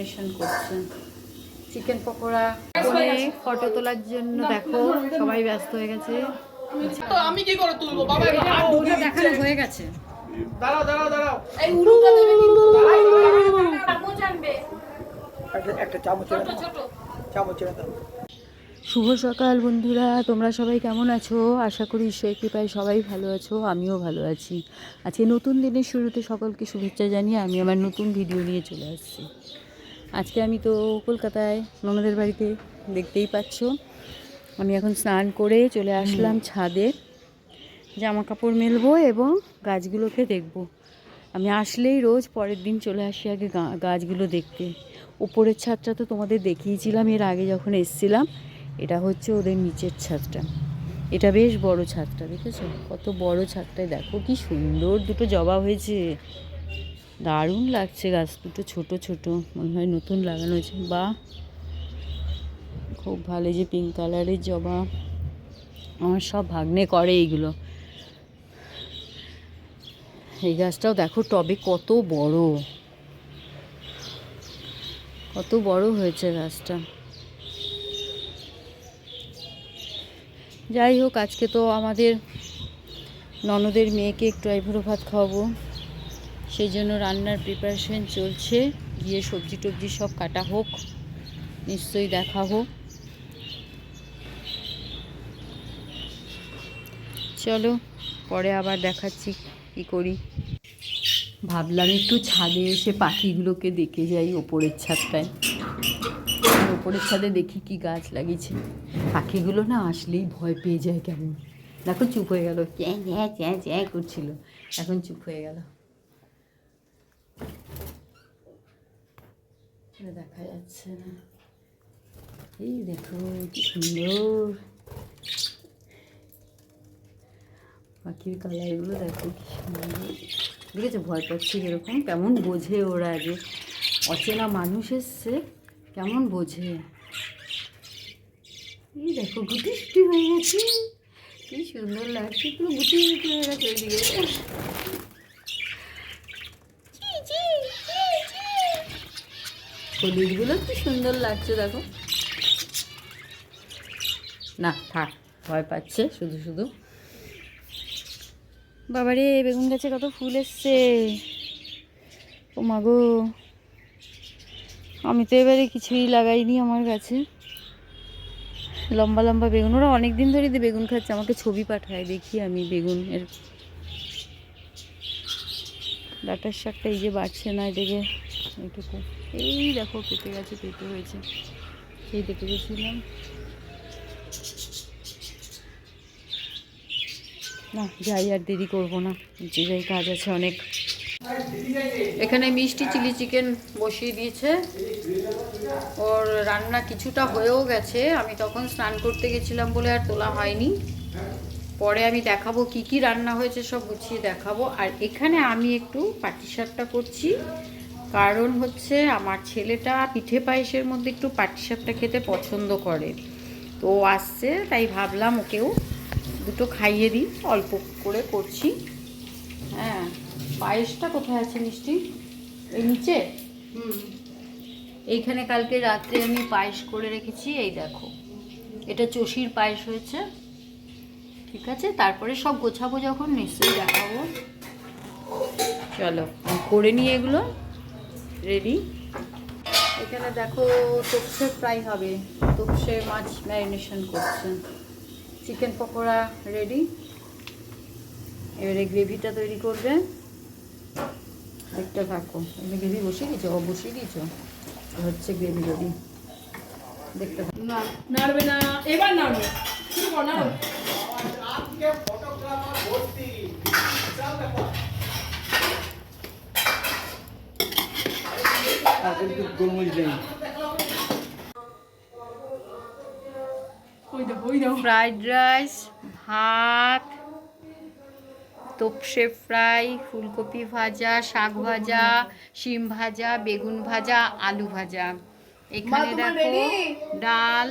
Marination করছে। Chicken pakora করে photo তোলার জন্য দেখো সবাই ব্যস্ত হয়ে গেছে। আমি কি করে তুলবো বাবা? ওটা দেখানো হয়ে গেছে। দাঁড়াও দাঁড়াও দাঁড়াও, এই উলুটা দেবে কিন্তু। চামচ আনবে, একটা চামচ ছোট ছোট। চামচ দাও। শুভ সকাল বন্ধুরা, তোমরা সবাই কেমন আছো? আশা করি ঈশ্বরের কৃপায় সবাই ভালো আছো, আমিও ভালো আছি। আজকে নতুন দিনের শুরুতে সকলকে শুভেচ্ছা জানিয়ে আমি আমার নতুন ভিডিও নিয়ে চলে আসছি। আজকে আমি তো কলকাতায় ননদের বাড়িতে, দেখতেই পাচ্ছ। আমি এখন স্নান করে চলে আসলাম ছাদে, জামা কাপড় মেলবো এবং গাছগুলোকে দেখব। আমি আসলেই রোজ পরের দিন চলে আসি আগে গাছগুলো দেখতে। উপরের ছাদটা তো তোমাদের দেখিয়েছিলাম এর আগে যখন এসেছিলাম। এটা হচ্ছে ওদের নিচের ছাদটা। এটা বেশ বড় ছাদটা, দেখেছো কত বড় ছাদটায়? দেখো কি সুন্দর দুটো জবা হয়েছে, দারুণ লাগছে। গাছ দুটো ছোট ছোট, মনে হয় নতুন লাগানো হয়েছে। বা খুব ভালো, যে পিঙ্ক কালারের জবা। আমার সব ভাগ্নে করে এইগুলো। এই গাছটাও দেখো টবে কত বড়, কত বড় হয়েছে গাছটা। যাই হোক, আজকে তো আমাদের ননদের মেয়েকে একটু আইবুড়ো ভাত খাওয়াবো, সেই জন্য রান্নার প্রিপারেশন চলছে। গিয়ে সবজি টবজি সব কাটা হোক, নিশ্চয়ই দেখাবো। চলো পরে আবার দেখাচ্ছি কি করি। ভাবলাম একটু ছাদে এসে পাখিগুলোকে দেখে যাই ওপরের ছাদটায়। ওপরের ছাদে দেখি কি গাছ লাগিয়েছে। পাখিগুলো না আসলেই ভয় পেয়ে যায় কেমন। দেখো চুপ হয়ে গেল, চ্যাঁ চ্যাঁ চ্যাঁ চ্যাঁ করছিল, এখন চুপ হয়ে গেল। দেখা যাচ্ছে না। এই দেখো কি সুন্দর পাখির কালারগুলো, দেখো কি সুন্দর। দেখেছো ভয় পাচ্ছে যেরকম, কেমন বোঝে ওরা যে অচেনা মানুষ এসছে, কেমন বোঝে। এই দেখো গুটি গুটি হয়ে গেছে, কি সুন্দর লাগছে, পুরো গুটি গুটি হয়ে গেছে ওইদিকে। হলুদগুলো কি সুন্দর লাগছে দেখো। না থাক, ভয় পাচ্ছে শুধু শুধু। বাবারে বেগুন গাছে কত ফুল এসছে, ও মাগো। আমি তো এবারে কিছুই লাগাইনি আমার গাছে। লম্বা লম্বা বেগুন, ওরা অনেক দিন ধরে বেগুন খাচ্ছে, আমাকে ছবি পাঠায়, দেখি আমি বেগুনের। ডাঁটার শাকটা এই যে বাড়ছে না, এদিকে এইটুকু। এই দেখো পেঁপে গাছে পেঁপে হয়েছে, সেই দেখে গেছিলাম। না যাই, আর দেরি করবো না, যে যাই, কাজ আছে অনেক। এখানে মিষ্টি চিলি চিকেন বসিয়ে দিয়েছে, ওর রান্না কিছুটা হয়েও গেছে। আমি তখন স্নান করতে গেছিলাম বলে আর তোলা হয়নি। পরে আমি দেখাবো কি কি রান্না হয়েছে, সব গুছিয়ে দেখাবো। আর এখানে আমি একটু পাটিসাপটা করছি, কারণ হচ্ছে আমার ছেলেটা পিঠে পায়েসের মধ্যে একটু পাটিসাপটা খেতে পছন্দ করে। তো ও আসছে, তাই ভাবলাম ওকেও দুটো খাইয়ে দিই, অল্প করে করছি। হ্যাঁ, পায়েসটা কোথায় আছে মিষ্টি? এই নিচে। এইখানে কালকে রাত্রে আমি পায়েস করে রেখেছি, এই দেখো। এটা চষির পায়েস হয়েছে, ঠিক আছে। তারপরে সব গোছাবো যখন, নিশ্চয়ই দেখাবো। চলো করে নিয়ে এগুলো রেডি। এখানে দেখো তোপসে ফ্রাই হবে, তোপসে মাছ ম্যারিনেশন করছে। চিকেন পকোড়া রেডি, এবারে গ্রেভিটা তৈরি করবে, দেখতে থাকো। এমনি গ্রেভি বসিয়ে দিয়েছো? বসিয়ে দিয়েছো, হচ্ছে গ্রেভি রেডি, দেখতে থাকো। না নাড়বে না, এবার নাড়বে। শুরু কর, নাড়ো। ফ্রাইড রাইস, ভাত, তোপসে ফ্রাই, ফুলকপি ভাজা, শাক ভাজা, শিম ভাজা, বেগুন ভাজা, আলু ভাজা। এখানে দেখো ডাল,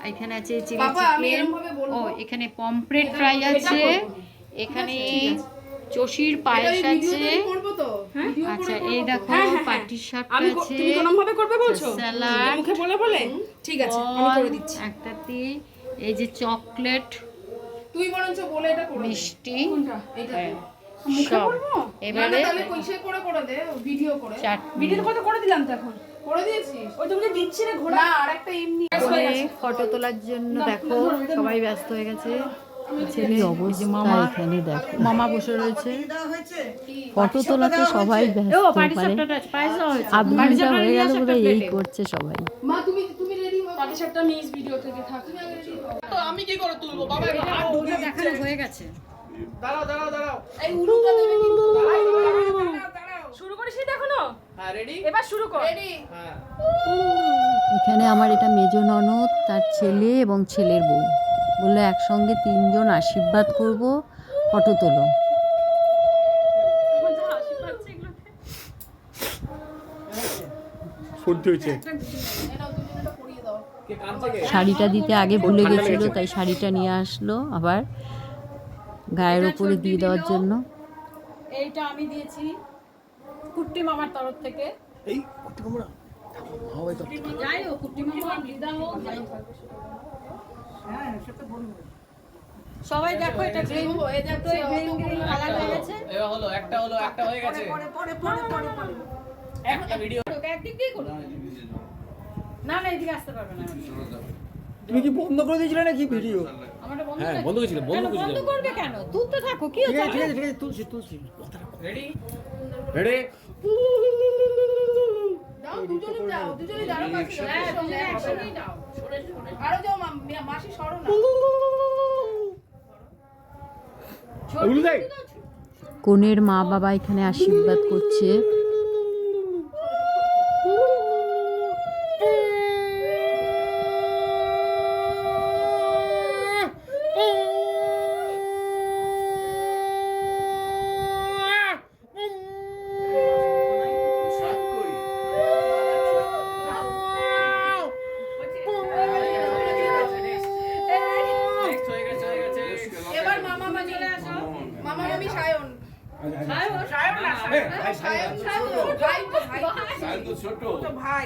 এখানে আছে চিলি চিকেন, ও এখানে পমফ্রেট ফ্রাই আছে, এখানে চষির পায়েস আছে। করবো তো হ্যাঁ আচ্ছা এই দেখো পাটির শাক আমি আছে, তুমি কোন ভাবে করবে বলছো স্যালাড, মুখে বলে বলে ঠিক আছে আমি করে দিচ্ছি একটাতে এই যে চকলেট, তুই বরঞ্চ বলে এটা করে মিষ্টি, কোনটা এটা হ্যাঁ, মুখে সব। করবো এবারে তাহলে কইসে করে দে ভিডিও করে চাটনি। ভিডিও কত করে দিলাম তো এখন করে দিয়েছিস ওই তুমি দিচ্ছি রে ঘোড়া না আর একটা এমনি ফটো তোলার জন্য দেখো সবাই ব্যস্ত হয়ে গেছে। ছেলে অবস্থা মামা এখানে দেখো, মামা বসে রয়েছে ফটো তোলাতে সবাই ব্যস্ত। আধঘন্টা হয়ে গেল বোধহয় এই করছে সবাই। মা তুমি রেডি হও পাটি সাপটা মিস ভিডিও থেকে থাক তো আমি কি করে তুলবো বাবা? এবার হাত ওটা ঢুকিয়ে দেখানো হয়ে গেছে। দাঁড়াও। এই উলুটা দেবে কিন্তু দাঁড়াও শুরু করিস নি এখনো হ্যাঁ রেডি? এবার শুরু কর রেডি হ্যাঁ। এখানে আমার এটা মেজ ননদ, তার ছেলে এবং ছেলের বউ বললো একসঙ্গে তিনজন আশীর্বাদ করব, ফটো তোলো। সর্দি হয়েছে। কে কান থেকে? শাড়িটা দিতে আগে ভুলে গেছিল, তাই শাড়িটা নিয়ে আসলো আবার গায়ের ওপরে দিয়ে দেওয়ার জন্য। এইটা আমি দিয়েছি কুট্টি মামার তরফ থেকে এই কুটি কুমড়া হবে তো। যাই হোক কুট্টি মামা দিদা হোক যাই হোক সবাই দেখো এটা গ্রিন হয়ে যাচ্ছে গ্রিন কালার হয়ে গেছে এবার হলো একটা হয়ে গেছে। একটা ভিডিও একদিক দিয়ে করো না এদিকে আসতে পারবে না তুমি কি বন্ধ করে দিয়েছিলে নাকি ভিডিও? আমারটা বন্ধ হ্যাঁ বন্ধ করেছিল বন্ধ করবে কেন তুলতে থাকো কি ঠিক হচ্ছে আছে তুলছি। রেডি? রেডি দাও দুজনে দাঁড়াও পাশে হ্যাঁ দুজনে একসঙ্গেই দাও সরে আরো যাও মাসি সরো না ওগুলো দেখ। কনের মা বাবা এখানে আশীর্বাদ করছে। নেক্সট হয়ে গেছে। এবার মামা চলে আসো মামা মামি সায়ন ভাই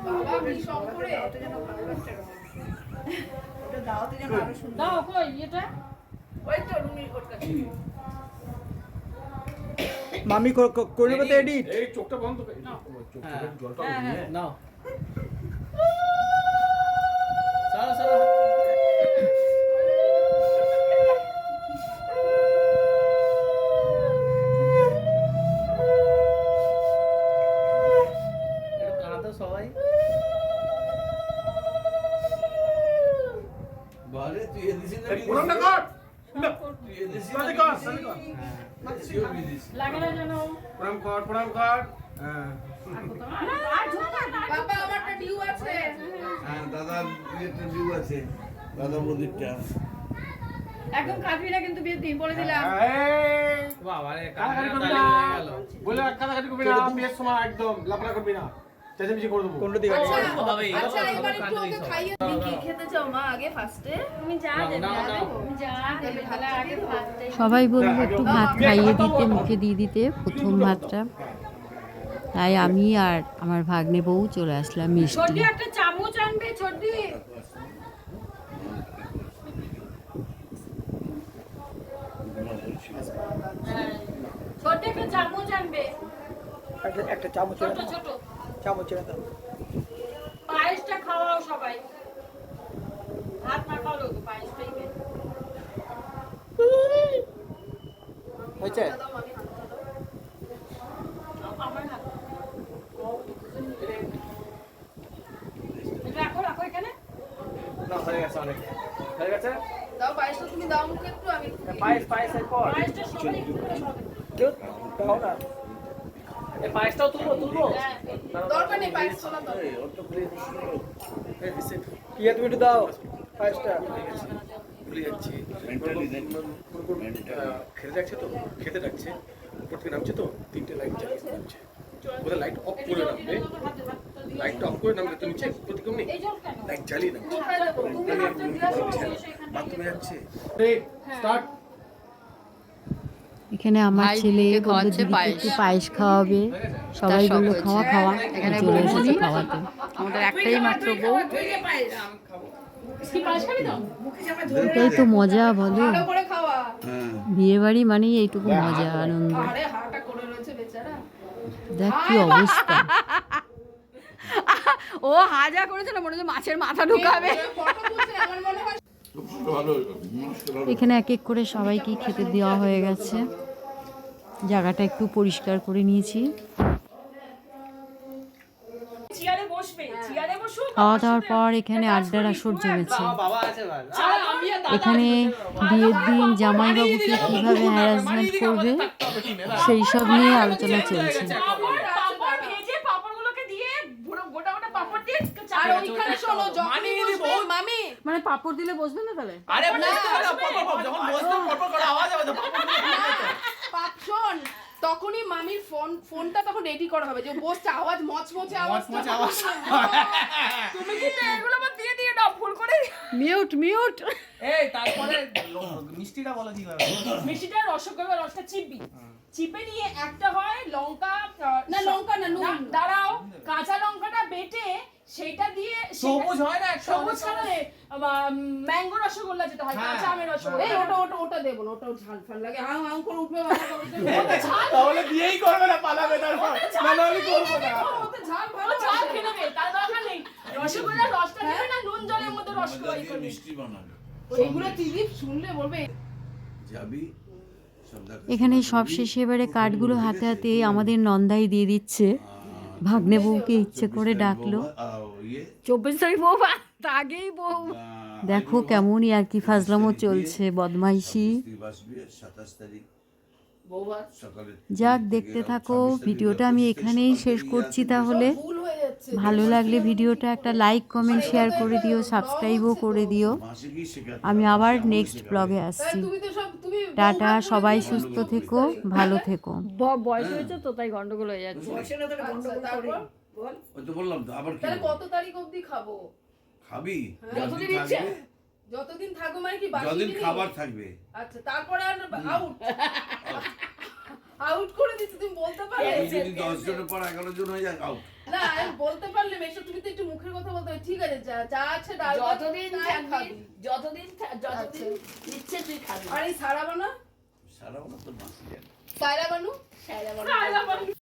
বাবা ভীষণ করে দাও কই এটা ওই তো রুমি ওটা মামি করে নেবে তো এডিট? এই চোখটা বন্ধ করে চোখটা জলটা নিয়ে নাও। সারা কাঁদো সবাই। বারে তুই এদিছিস না পুরোটা কর। তুই এদিছিস সাথে কর সাথে কর। লাগে না জানো প্রণাম কর। হ্যাঁ বাবা আমারটা ডিউ আছে হ্যাঁ দাদার বিয়েতে ডিউ আছে দাদা মন্দিরটা একদম কাটবি না কিন্তু বিয়ের দিন বলে দিলাম এই বাবা রে কাটাকাটি করবি কান্না না। হয়ে গেল। বলে কাটাকাটি করবি না, বিয়ের সময় একদম লাফলা করবি না, চেঁচামেচি করে দেবো। কোনটা দিকে? আচ্ছা এবার একটু ওকে খাইয়ে তুমি কি খেতে চাও মা আগে ফার্স্টে তুমি যা দেবে তুমি যা দেবে তাহলে আগে ভাতটা সবাই বললো একটু ভাত খাইয়ে দিতে, মুখে দিয়ে দিতে প্রথম ভাতটা। তাই আমি আর আমার ভাগ্নে বউ চলে আসলাম মিষ্টি। ছোটি একটা চামচ আনবে ছোটি ছোট একটা চামচ আনবে একটা চামচ ছোট ছোট চামচ এনে দাও। পায়েসটা খাওয়াও সবাই ভাত না খাওয়ালো তো পায়েসটাই খেয়ে হয়েছে? আমার হাত রাখো রাখো এখানে না হয়ে গেছে অনেক। হয়ে গেছে? দাও পায়েসটা তুমি দাও মুখে একটু আমি পায়েসের পর পায়েসটা সবাই একটু করে খাবে কেউ দাও না। এই পায়েসটাও তুলবো? দরকার নেই পায়েস তোলা দরকার ইয়ে তুমি একটু দাও পায়েসটা। ভুলে যাচ্ছি। খেতে যাচ্ছে তো, খেতে যাচ্ছে, উপর থেকে নামছে তো, 3টে লাইট জ্বালিয়ে নামছে। কোথায় লাইট অফ করে নামবে, লাইটটা অফ করে নামলে তো নিচে প্রতিক্রম নেই লাইট জ্বালিয়ে না বাথরুমে যাচ্ছে স্টার্ট এখানে আমার ছেলে বললো দিদিকে একটু পায়েস খাওয়াবে, সবাই বললো খাওয়া খাওয়া, এখানে চলে এসেছে খাওয়াতে। আমাদের একটাই মাত্র বউ, এটাই তো মজা বলো, ভালো করে খাওয়া। বিয়ে বাড়ি মানেই এইটুকু মজা আনন্দ। আরে হাটা করে রয়েছে বেচারা। দেখ কি অবস্থা, ও হাজা করেছিল মনে হচ্ছে মাছের মাথা ঢুকাবে। ফটো তুলছে আমার মনে হয় এখানে এক এক করে সবাইকে খেতে দেওয়া হয়ে গেছে, জায়গাটা একটু পরিষ্কার করে নিয়েছি। চেয়ারে বসবে, চেয়ারে বসো। খাওয়া দাওয়ার পর এখানে আড্ডার আসর জমেছে। বাবা আছে ভাই এখানে বিয়ের দিন জামাইবাবুকে কিভাবে হ্যারাসমেন্ট করবে সেই সব নিয়ে আলোচনা চলছে। পাপড় ভেজে পাপড়গুলোকে দিয়ে পুরো গোটা গোটা পাপড় দিয়ে আর ওইখানে শোনো যখনই বসবে মামি মানে পাপড় দিলে বসবে না তাহলে? আরে বুঝতে পারো পপ যখন বসতো পপ করে আওয়াজ হবে তো পাপ শোন তখনই মামির ফোনটা তখন রেডি করা হবে যে বসছে আওয়াজ মচমচে আওয়াজ মচমচে আওয়াজ। তুমি কিন্তু এগুলো আমার দিয়ে দিয়ে দাও ভুল করে। Mute mute. এই তারপরে মিষ্টিটা বলো কি হবে মিষ্টিটা রসগোল্লা রসটা চিপবি, চিপে নিয়ে একটা হয় লঙ্কা, না লঙ্কা না নুন দাঁড়াও, কাঁচা লঙ্কাটা বেটে সেটা দিয়ে সবুজ হয় না একটা সবুজ কালারে ম্যাঙ্গো রসগোল্লা যেটা হয়, হ্যাঁ, কাঁচা আমের এই রসগোল্লা। ওটা দেবো না, ওটাও ঝাল ফাল লাগে হাউ হাউ করে উঠবে বাবা তাহলে বিয়েই করবে না পালাবে তারপর না আমি করব না ওতে ঝাল ও ভালো চাল খেয়ে নেবে, তার দরকার নেই। রসগোল্লার রসটা দিবে না নুন জলের মধ্যে রসগোল্লা করবে। মিষ্টি বানাবে এইগুলো ত্রিদীপ শুনলে বলবে যাবি সব দেখা এখানে সব শেষে এবারে কার্ডগুলো হাতে হাতে আমাদের নন্দাই দিয়ে দিচ্ছে। ভাগ্নে বউকে ইচ্ছে করে ডাকলো। ইয়ে 24 তারিখ বউ, আগেই বউ। দেখো কেমন আর কি ফাজলামো চলছে, বদমাইশি। বাসবি 27 তারিখ সকালে যাক দেখতে থাকো, ভিডিওটা আমি এখানেই শেষ করছি তাহলে। ভুল হয়ে যাচ্ছে ভালো লাগলে ভিডিওটা একটা লাইক কমেন্ট শেয়ার করে দিও, সাবস্ক্রাইবও করে দিও। মাসে কি শেখাতে আমি আবার নেক্সট ব্লগে আসছি। তুমি তো সব তুমি টাটা, সবাই সুস্থ থেকো, ভালো থেকো। বয়স হয়েছে তো তাই গন্ডগোল হয়ে যাচ্ছে। আচ্ছা, তারপর ওই তো বললাম তো আবার কি তাহলে কত তারিখ অবধি খাবো খাবি যতদিন যতদিন থাকবে যতদিন থাকবো মানে কি বাসি যতদিন জিনিস? খাবার থাকবে আচ্ছা তারপরে আর আউট আউট করে দিচ্ছি তুমি বলতে পারলে তুমি যদি 10 জনের পর 11 জন হয়ে যায় আউট না আমি বলতে পারলে মেশো তুমি তো একটু মুখের কথা বলতে হবে ঠিক আছে যা যা আছে ডাল ভাত, যতদিন তাই থাকবি, খাবি। যতদিন ইচ্ছে তুই খাবি। আর এই সারা বানা সারা বছর মাসি জানে সারা বানু সারা বানু।